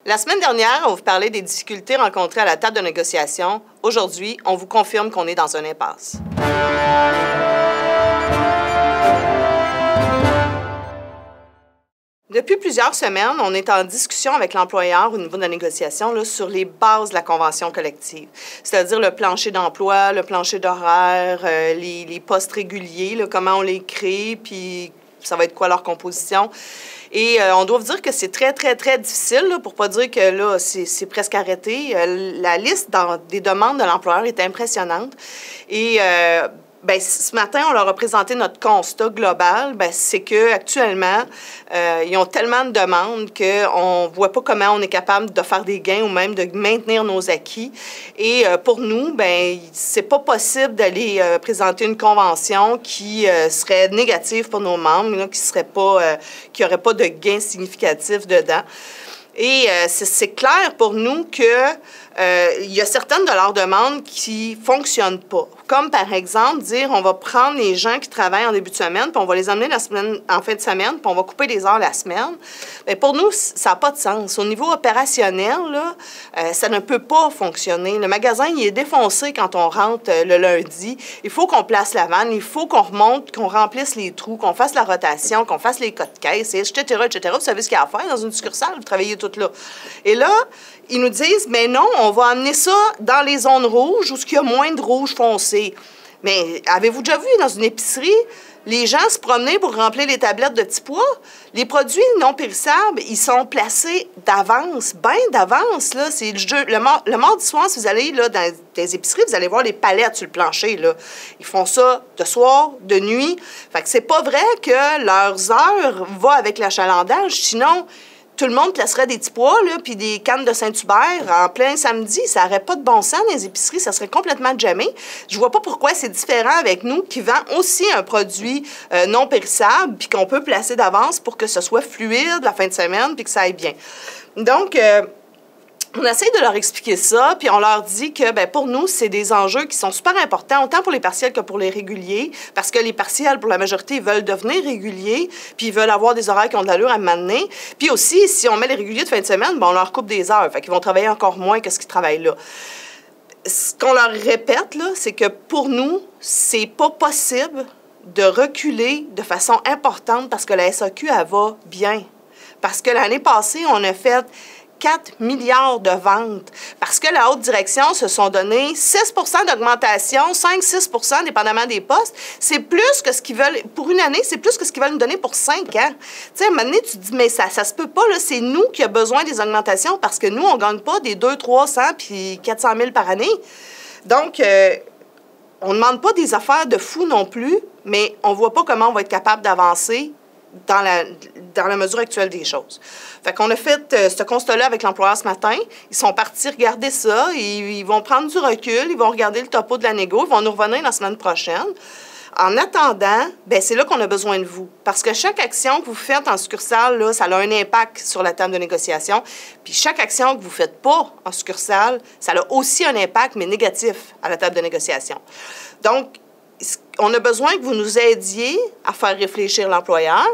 La semaine dernière, on vous parlait des difficultés rencontrées à la table de négociation. Aujourd'hui, on vous confirme qu'on est dans une impasse. Depuis plusieurs semaines, on est en discussion avec l'employeur au niveau de la négociation là, sur les bases de la convention collective, c'est-à-dire le plancher d'emploi, le plancher d'horaire, les postes réguliers, là, comment on les crée, puis ça va être quoi leur composition. Et on doit vous dire que c'est très, très, très difficile, là, pour ne pas dire que là, c'est presque arrêté. La liste des demandes de l'employeur est impressionnante. Et bien, ce matin, on leur a présenté notre constat global. Bien, c'est qu'actuellement, ils ont tellement de demandes qu'on ne voit pas comment on est capable de faire des gains ou même de maintenir nos acquis. Et pour nous, bien, c'est pas possible d'aller présenter une convention qui serait négative pour nos membres, là, qui n'aurait pas de gains significatifs dedans. Et c'est clair pour nous que il y a certaines de leurs demandes qui ne fonctionnent pas. Comme par exemple, dire on va prendre les gens qui travaillent en début de semaine, puis on va les emmener en fin de semaine, puis on va couper des heures la semaine. Bien, pour nous, ça n'a pas de sens. Au niveau opérationnel, là, ça ne peut pas fonctionner. Le magasin, il est défoncé quand on rentre le lundi. Il faut qu'on place la vanne, il faut qu'on remonte, qu'on remplisse les trous, qu'on fasse la rotation, qu'on fasse les codes de caisse, etc., etc. Vous savez ce qu'il y a à faire dans une succursale, vous travaillez tout là. Et là, ils nous disent, mais non, on va amener ça dans les zones rouges où il y a moins de rouge foncé. Mais avez-vous déjà vu dans une épicerie, les gens se promener pour remplir les tablettes de petits pois? Les produits non périssables, ils sont placés d'avance, bien d'avance. Là. C'est le mardi soir, si vous allez là, dans des épiceries, vous allez voir les palettes sur le plancher. Là. Ils font ça de soir, de nuit. Fait que c'est pas vrai que leurs heures vont avec l'achalandage. Sinon, tout le monde placerait des petits pois, là, puis des cannes de Saint-Hubert en plein samedi. Ça n'aurait pas de bon sens dans les épiceries. Ça serait complètement jamais. Je vois pas pourquoi c'est différent avec nous, qui vend aussi un produit non périssable, puis qu'on peut placer d'avance pour que ce soit fluide la fin de semaine, puis que ça aille bien. Donc, on essaie de leur expliquer ça, puis on leur dit que bien, pour nous, c'est des enjeux qui sont super importants, autant pour les partiels que pour les réguliers, parce que les partiels, pour la majorité, ils veulent devenir réguliers, puis ils veulent avoir des horaires qui ont de l'allure à mener. Puis aussi, si on met les réguliers de fin de semaine, bien, on leur coupe des heures, fait qu'ils vont travailler encore moins que ce qu'ils travaillent là. Ce qu'on leur répète, là, c'est que pour nous, c'est pas possible de reculer de façon importante parce que la SAQ, elle va bien. Parce que l'année passée, on a fait 4 milliards de ventes. Parce que la haute direction se sont donné 6 d'augmentation, 5-6 dépendamment des postes. C'est plus que ce qu'ils veulent, pour une année, c'est plus que ce qu'ils veulent nous donner pour 5 ans. Tu sais, à un moment donné, tu te dis, mais ça se peut pas, là, c'est nous qui avons besoin des augmentations parce que nous, on ne gagne pas des 200, 300 puis 400 000 par année. Donc, on ne demande pas des affaires de fou non plus, mais on ne voit pas comment on va être capable d'avancer dans la mesure actuelle des choses. Fait qu'on a fait ce constat-là avec l'employeur ce matin. Ils sont partis regarder ça. Ils vont prendre du recul. Ils vont regarder le topo de la négo. Ils vont nous revenir la semaine prochaine. En attendant, bien, c'est là qu'on a besoin de vous. Parce que chaque action que vous faites en succursale, là, ça a un impact sur la table de négociation. Puis chaque action que vous ne faites pas en succursale, ça a aussi un impact, mais négatif, à la table de négociation. Donc, on a besoin que vous nous aidiez à faire réfléchir l'employeur.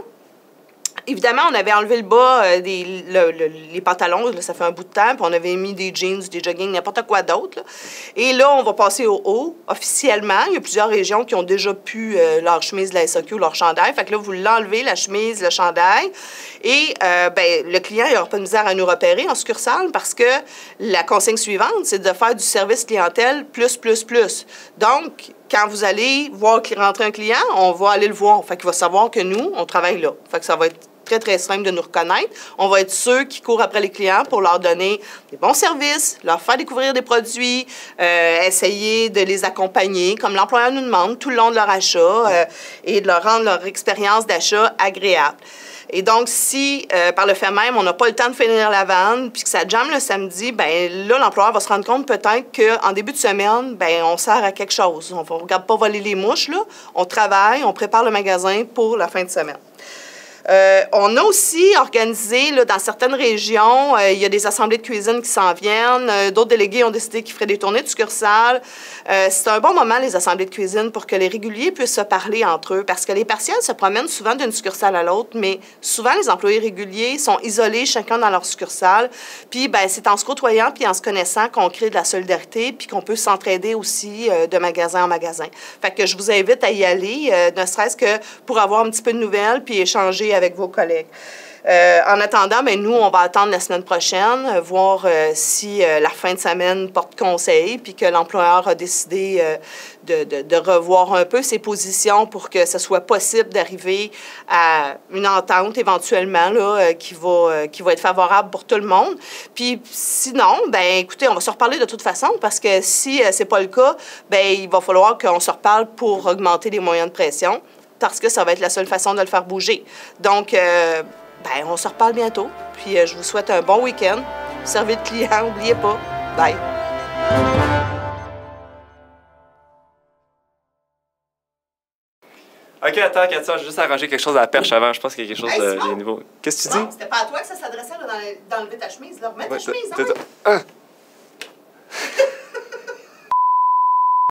Évidemment, on avait enlevé le bas, les pantalons, là, ça fait un bout de temps, puis on avait mis des jeans, des joggings, n'importe quoi d'autre. Là. Et là, on va passer au haut, officiellement. Il y a plusieurs régions qui ont déjà pu leur chemise de la SAQ ou leur chandail. Fait que là, vous l'enlevez, la chemise, le chandail. Et ben, le client, il n'aura pas de misère à nous repérer en succursale parce que la consigne suivante, c'est de faire du service clientèle plus. Donc, quand vous allez voir rentrer un client, on va aller le voir. Fait qu'il va savoir que nous, on travaille là. Fait que ça va être très, très simple de nous reconnaître. On va être ceux qui courent après les clients pour leur donner des bons services, leur faire découvrir des produits, essayer de les accompagner, comme l'employeur nous demande, tout le long de leur achat et de leur rendre leur expérience d'achat agréable. Et donc, si, par le fait même, on n'a pas le temps de finir la vanne, puis que ça jamme le samedi, bien là, l'employeur va se rendre compte peut-être qu'en début de semaine, bien on sert à quelque chose. On ne regarde pas voler les mouches, là. On travaille, on prépare le magasin pour la fin de semaine. On a aussi organisé, là, dans certaines régions, il y a des assemblées de cuisine qui s'en viennent. D'autres délégués ont décidé qu'ils feraient des tournées de succursales. C'est un bon moment, les assemblées de cuisine, pour que les réguliers puissent se parler entre eux, parce que les partiels se promènent souvent d'une succursale à l'autre, mais souvent, les employés réguliers sont isolés, chacun dans leur succursale. Puis, ben, c'est en se côtoyant puis en se connaissant qu'on crée de la solidarité puis qu'on peut s'entraider aussi de magasin en magasin. Fait que je vous invite à y aller, ne serait-ce que pour avoir un petit peu de nouvelles puis échanger avec vos collègues. En attendant, bien, nous, on va attendre la semaine prochaine, voir si la fin de semaine porte conseil, puis que l'employeur a décidé de revoir un peu ses positions pour que ce soit possible d'arriver à une entente éventuellement là, qui va être favorable pour tout le monde. Puis sinon, bien, écoutez, on va se reparler de toute façon, parce que si c'est pas le cas, bien, il va falloir qu'on se reparle pour augmenter les moyens de pression, parce que ça va être la seule façon de le faire bouger. Donc, ben, on se reparle bientôt. Puis je vous souhaite un bon week-end. Servez de client, n'oubliez pas. Bye. OK, attends, Katia, j'ai juste arrangé quelque chose à la perche avant. Je pense qu'il y a quelque chose de nouveau. Qu'est-ce que tu dis? Non, c'était pas à toi que ça s'adressait là, d'enlever ta chemise. Là. Remets ta chemise, hein?